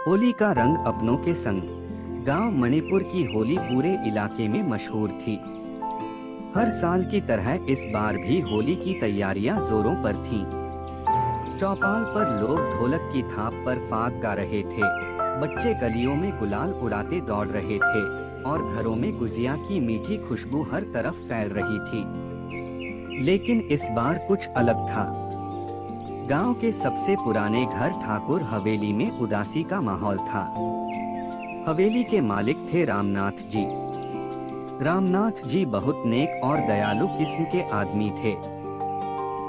होली का रंग अपनों के संग। गांव मणिपुर की होली पूरे इलाके में मशहूर थी। हर साल की तरह इस बार भी होली की तैयारियां जोरों पर थीं। चौपाल पर लोग ढोलक की थाप पर फाग गा रहे थे, बच्चे गलियों में गुलाल उड़ाते दौड़ रहे थे और घरों में गुजिया की मीठी खुशबू हर तरफ फैल रही थी। लेकिन इस बार कुछ अलग था। गांव के सबसे पुराने घर ठाकुर हवेली में उदासी का माहौल था। हवेली के मालिक थे रामनाथ जी। रामनाथ जी बहुत नेक और दयालु किस्म के आदमी थे।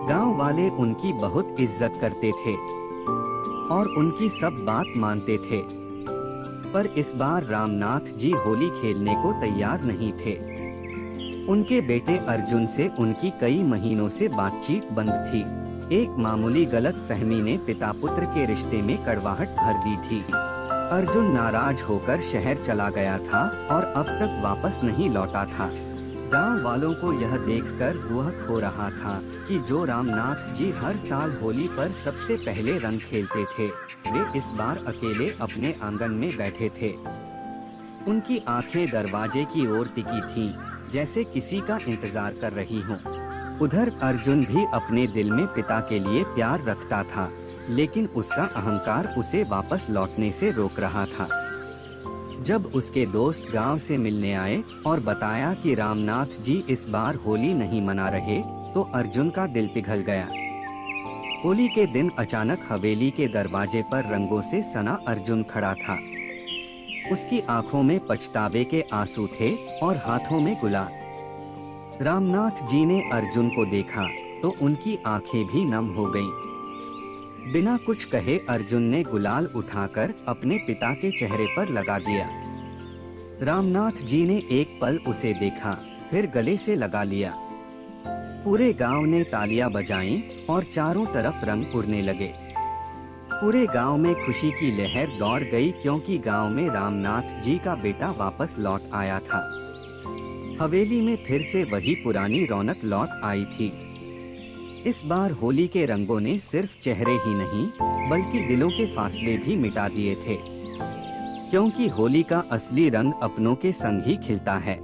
गांव वाले उनकी बहुत इज्जत करते थे और उनकी सब बात मानते थे। पर इस बार रामनाथ जी होली खेलने को तैयार नहीं थे। उनके बेटे अर्जुन से उनकी कई महीनों से बातचीत बंद थी। एक मामूली गलत फहमी ने पिता पुत्र के रिश्ते में कड़वाहट भर दी थी। अर्जुन नाराज होकर शहर चला गया था और अब तक वापस नहीं लौटा था। गांव वालों को यह देखकर दुख हो रहा था कि जो रामनाथ जी हर साल होली पर सबसे पहले रंग खेलते थे, वे इस बार अकेले अपने आंगन में बैठे थे। उनकी आंखें दरवाजे की ओर टिकी थीं, जैसे किसी का इंतजार कर रही हों। उधर अर्जुन भी अपने दिल में पिता के लिए प्यार रखता था, लेकिन उसका अहंकार उसे वापस लौटने से रोक रहा था। जब उसके दोस्त गांव से मिलने आए और बताया कि रामनाथ जी इस बार होली नहीं मना रहे, तो अर्जुन का दिल पिघल गया। होली के दिन अचानक हवेली के दरवाजे पर रंगों से सना अर्जुन खड़ा था। उसकी आंखों में पछतावे के आंसू थे और हाथों में गुलाल। रामनाथ जी ने अर्जुन को देखा तो उनकी आंखें भी नम हो गईं। बिना कुछ कहे अर्जुन ने गुलाल उठाकर अपने पिता के चेहरे पर लगा दिया। रामनाथ जी ने एक पल उसे देखा, फिर गले से लगा लिया। पूरे गांव ने तालियां बजाईं और चारों तरफ रंग उड़ने लगे। पूरे गांव में खुशी की लहर दौड़ गई, क्योंकि गांव में रामनाथ जी का बेटा वापस लौट आया था। हवेली में फिर से वही पुरानी रौनक लौट आई थी। इस बार होली के रंगों ने सिर्फ चेहरे ही नहीं, बल्कि दिलों के फासले भी मिटा दिए थे, क्योंकि होली का असली रंग अपनों के संग ही खिलता है।